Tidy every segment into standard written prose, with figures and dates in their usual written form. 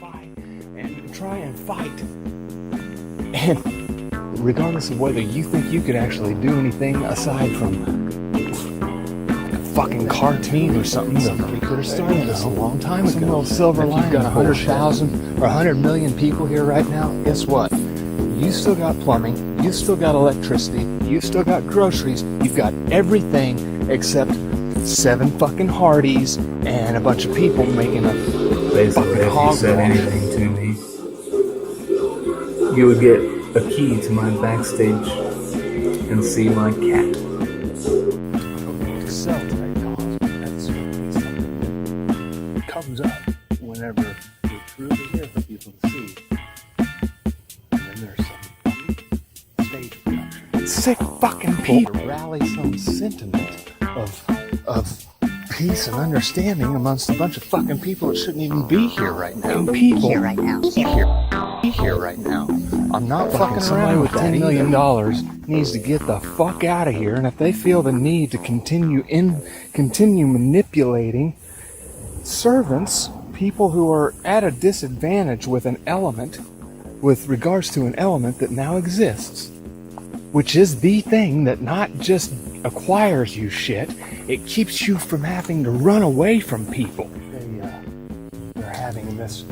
fight and try and fight. And regardless of whether you think you could actually do anything aside from like a fucking cartoon or something, somebody could have started this a long time ago. Some little silver lining. You've got 100,000 or 100 million people here right now. Guess what? You still got plumbing, you still got electricity, you still got groceries, you've got everything except 7 fucking Hardys and a bunch of people making a basically, if you said anything to me, you would get a key to my backstage and see my cat. Sell type calls, but that's something that comes up whenever you're truly here for people to see. And then there's some stage production. Sick fucking people rally some sentiment of peace and understanding amongst a bunch of fucking people that shouldn't even be here right now. And people Here right now. here right now. I'm not fucking around with $10 million needs to get the fuck out of here, and if they feel the need to continue manipulating servants, people who are at a disadvantage with regards to an element that now exists, which is the thing that not just acquires you shit, it keeps you from having to run away from people. They're having this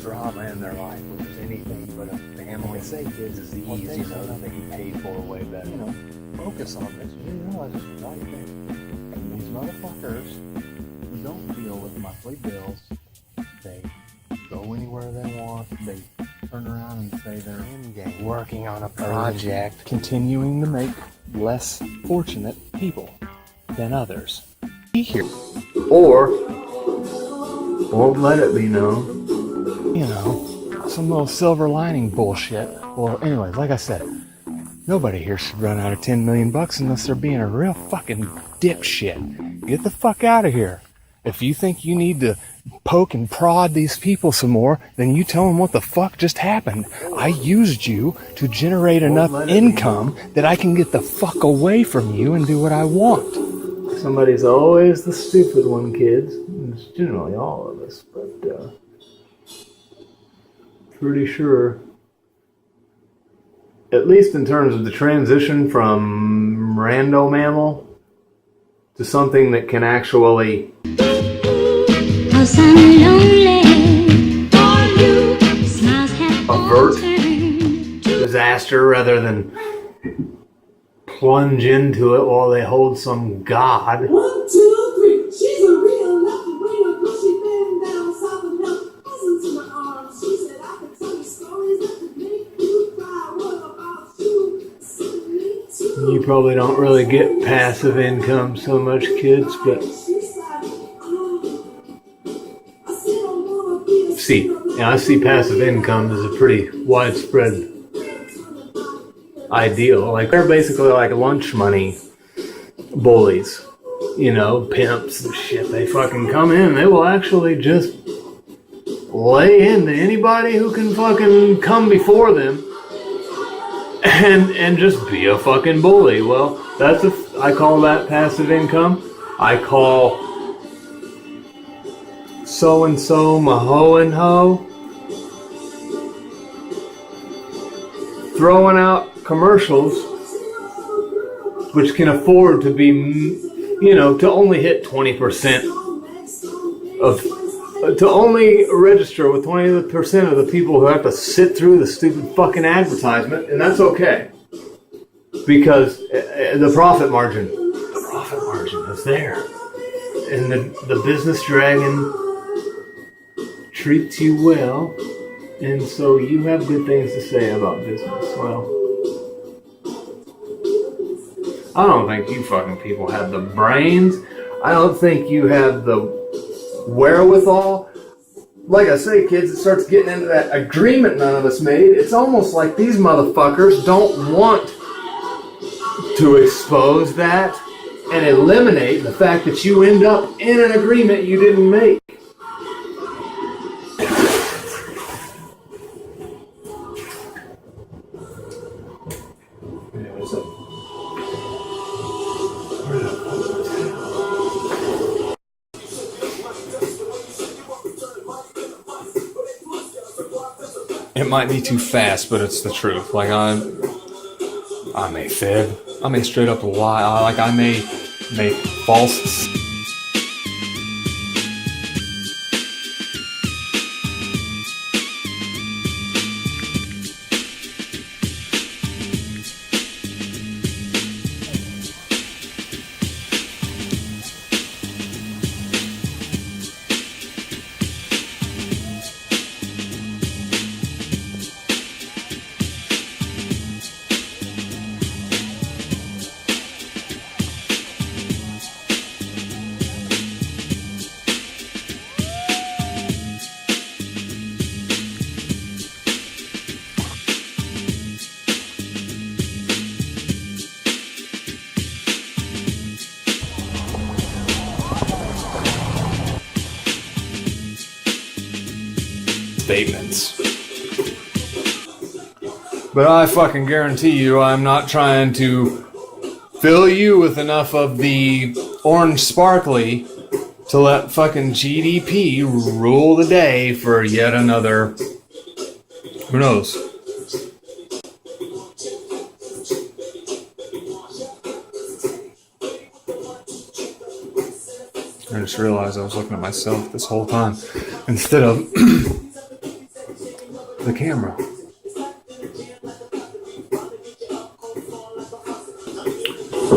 drama in their life, which is anything but a family. Say kids is the easiest thing they can pay for way better. You know, focus on this. You realize it's the right thing. And these motherfuckers who don't deal with monthly bills, they go anywhere they want. They turn around and say they're in-game, working on a project, continuing to make less fortunate people than others. Here. Or won't let it be known. You know, some little silver lining bullshit. Well, anyways, like I said, nobody here should run out of $10 million unless they're being a real fucking dipshit. Get the fuck out of here. If you think you need to poke and prod these people some more, then you tell them what the fuck just happened. I used you to generate enough income that I can get the fuck away from you and do what I want. Somebody's always the stupid one, kids. It's generally all of us, but pretty sure, at least in terms of the transition from rando mammal to something that can actually avert disaster rather than plunge into it while they hold some god. 1, 2, 3. She's a real lucky winner, 'cause she been down south enough. Listen to my arms. She said I could tell you stories that could make you cry. What about you? Me too. You probably don't really get passive income so much, kids, but I see passive income as a pretty widespread ideal. Like, they're basically like lunch money bullies, you know, pimps and shit. They fucking come in, they will actually just lay into anybody who can fucking come before them and just be a fucking bully. Well, I call that passive income. I call so-and-so my ho-and-ho. Throwing out commercials which can afford to be, you know, to only hit 20% to only register with 20% of the people who have to sit through the stupid fucking advertisement, and that's okay. Because the profit margin is there. And the business dragon treats you well, and so you have good things to say about business. Well, I don't think you fucking people have the brains. I don't think you have the wherewithal. Like I say, kids, it starts getting into that agreement none of us made. It's almost like these motherfuckers don't want to expose that and eliminate the fact that you end up in an agreement you didn't make. It might be too fast, but it's the truth. Like, I may fib. I may straight up lie. Like, I may make false statements. But I fucking guarantee you I'm not trying to fill you with enough of the orange sparkly to let fucking GDP rule the day for yet another, who knows. I just realized I was looking at myself this whole time instead of the camera.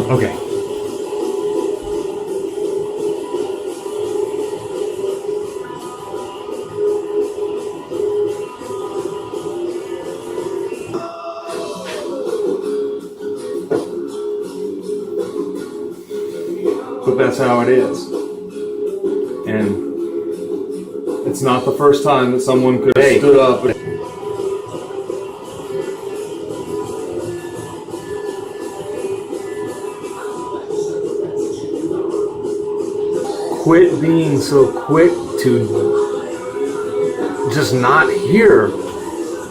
Okay. But that's how it is. And it's not the first time that someone could have stood up and quit being so quick to just not hear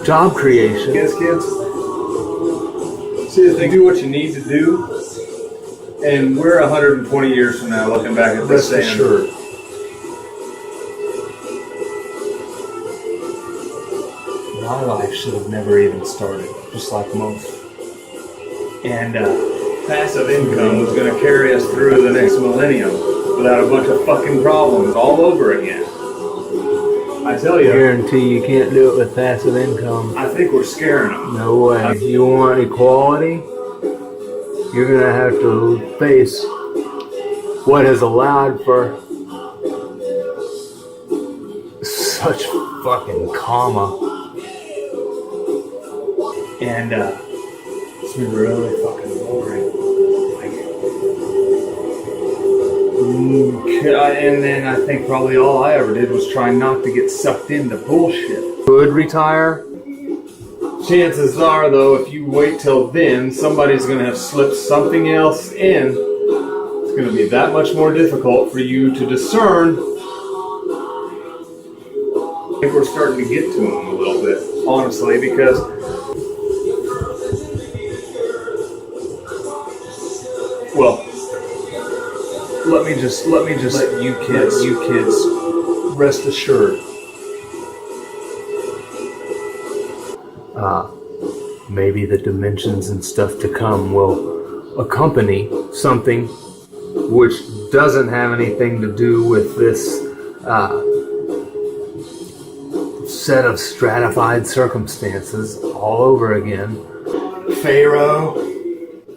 job creation. Yes, kids. See, they do what you need to do, and we're 120 years from now looking back at this saying, sure. My life should have never even started, just like most. And passive income was going to carry us through the next millennium without a bunch of fucking problems all over again. I tell you. I guarantee you can't do it with passive income. I think we're scaring them. No way. You want equality? You're going to have to face what has allowed for such fucking karma. And it's really fucking boring. And then I think probably all I ever did was try not to get sucked into bullshit. Could retire. Chances are, though, if you wait till then, somebody's going to have slipped something else in. It's going to be that much more difficult for you to discern. I think we're starting to get to them a little bit, honestly, because well, let me just let you kids rest assured. Maybe the dimensions and stuff to come will accompany something which doesn't have anything to do with this set of stratified circumstances all over again. Pharaoh.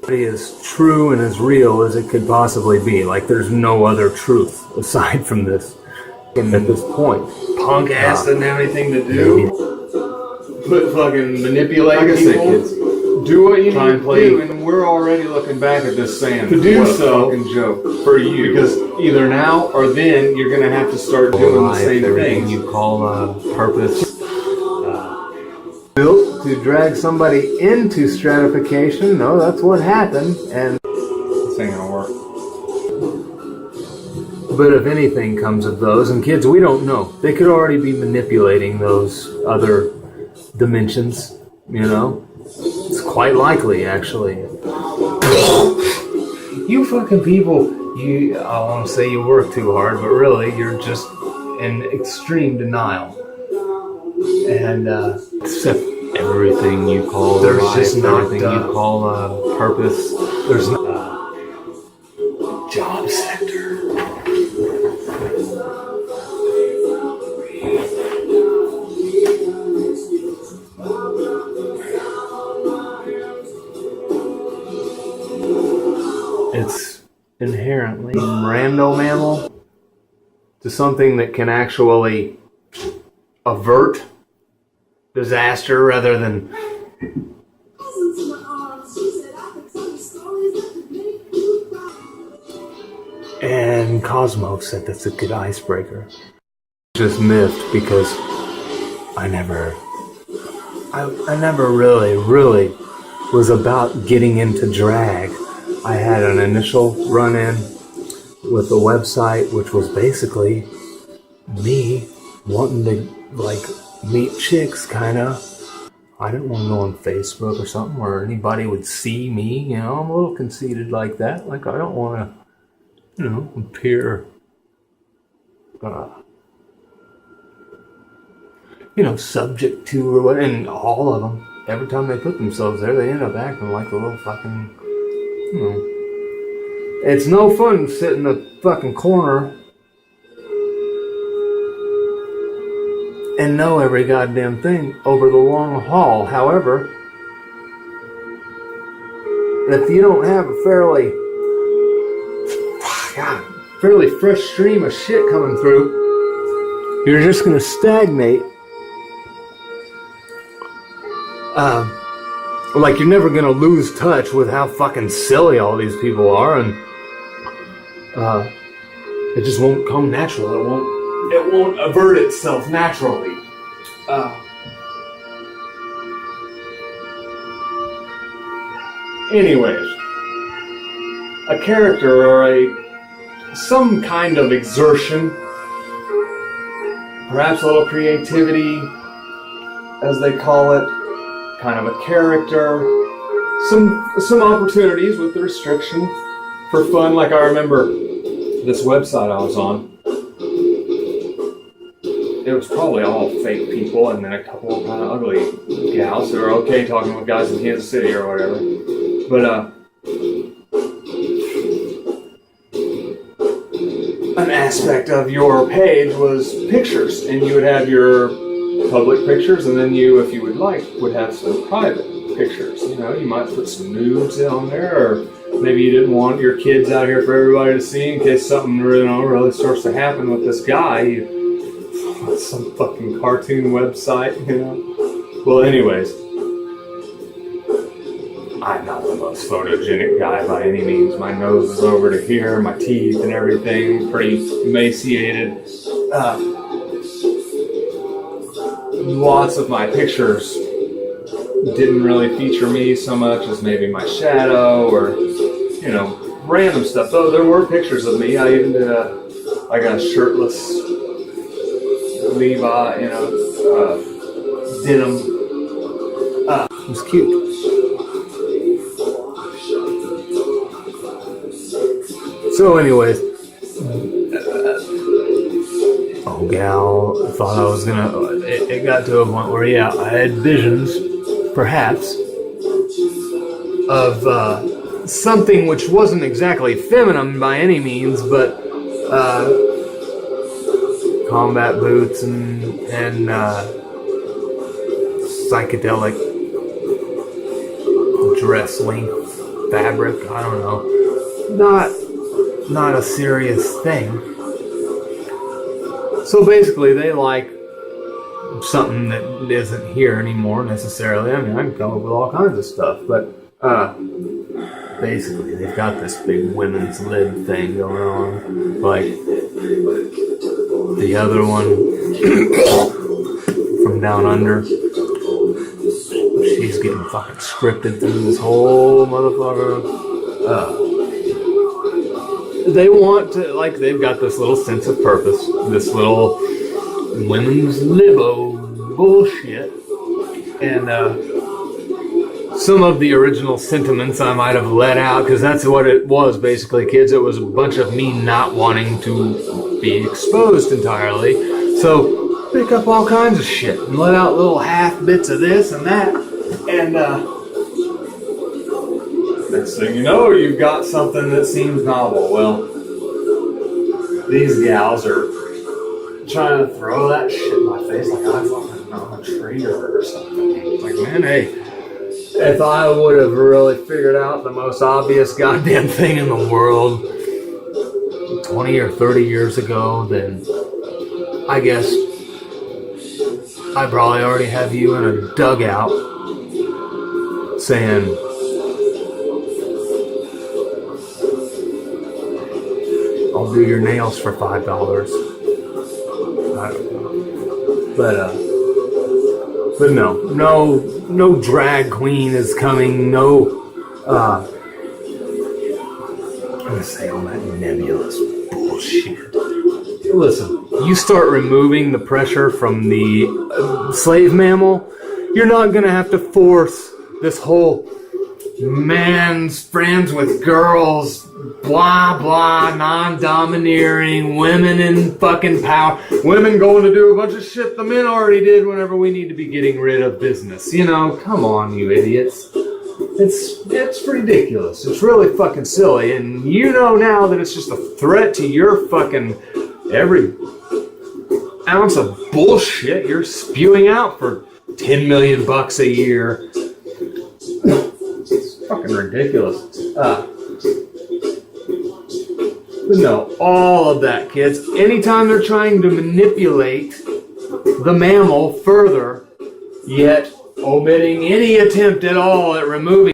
As true and as real as it could possibly be. Like, there's no other truth aside from this. And at this point, punk ass doesn't have anything to do. But fucking manipulate people. Say, kids, do what you need to do, and we're already looking back at this saying, to do so, fucking joke for you, because either now or then you're gonna have to start doing the same thing. You call purpose. Built to drag somebody into stratification. No, that's what happened, and this ain't gonna work. But if anything comes of those, and kids, we don't know. They could already be manipulating those other dimensions, you know? It's quite likely, actually. You fucking people, I want to say you work too hard, but really, you're just in extreme denial. And Except everything you call there's life, just not, everything you call purpose. there's no job sector. It's inherently rando mammal to something that can actually avert disaster rather than and Cosmos said that's a good icebreaker. Just miffed because I never really was about getting into drag. I had an initial run-in with the website, which was basically me wanting to like meet chicks, kind of. I didn't want to go on Facebook or something where anybody would see me. You know, I'm a little conceited like that. Like I don't want to, you know, appear, you know, subject to or what. And all of them, every time they put themselves there, they end up acting like a little fucking, you know. It's no fun to sit in the fucking corner and know every goddamn thing over the long haul. However, if you don't have a fairly fresh stream of shit coming through, you're just gonna stagnate. Like you're never gonna lose touch with how fucking silly all these people are, and it just won't come natural. It won't avert itself naturally. Anyways, a character or some kind of exertion, perhaps a little creativity, as they call it, kind of a character, some opportunities with the restriction for fun. Like I remember this website I was on, it was probably all fake people and then a couple of kind of ugly gals who are okay talking with guys in Kansas City or whatever. But an aspect of your page was pictures, and you would have your public pictures, and then you, if you would like, would have some private pictures. You know, you might put some nudes on there, or maybe you didn't want your kids out here for everybody to see in case something really starts to happen with this guy. Some fucking cartoon website, you know. Well, anyways, I'm not the most photogenic guy by any means. My nose is over to here, my teeth and everything, pretty emaciated. Lots of my pictures didn't really feature me so much as maybe my shadow or, you know, random stuff. Though there were pictures of me. I even did like a shirtless Levi, you know, denim. It was cute. So anyways, gal thought I was gonna, it got to a point where, yeah, I had visions, perhaps, of something which wasn't exactly feminine by any means, but combat boots and psychedelic dress length fabric. I don't know. Not a serious thing. So basically, they like something that isn't here anymore necessarily. I mean, I can come up with all kinds of stuff, but basically, they've got this big women's lib thing going on. Like the other one from Down Under, she's getting fucking scripted through this whole motherfucker. They want to, like, they've got this little sense of purpose, this little women's libo bullshit, and some of the original sentiments I might have let out, because that's what it was basically, kids. It was a bunch of me not wanting to be exposed entirely. So pick up all kinds of shit and let out little half bits of this and that. And next thing you know, you've got something that seems novel. Well, these gals are trying to throw that shit in my face like I fucking know a traitor or something. It's like, man, hey, if I would have really figured out the most obvious goddamn thing in the world 20 or 30 years ago, then I guess I probably already have you in a dugout saying, I'll do your nails for $5. I don't know. But no drag queen is coming. No, I'm gonna say all that nebulous bullshit. Listen, you start removing the pressure from the slave mammal, you're not gonna have to force this whole man's friends with girls, blah blah, non-domineering, women in fucking power, women going to do a bunch of shit the men already did whenever we need to be getting rid of business. You know, come on, you idiots. It's ridiculous. It's really fucking silly, and you know now that it's just a threat to your fucking every ounce of bullshit you're spewing out for $10 million a year. It's fucking ridiculous. But no, all of that, kids. Anytime they're trying to manipulate the mammal further, yet omitting any attempt at all at removing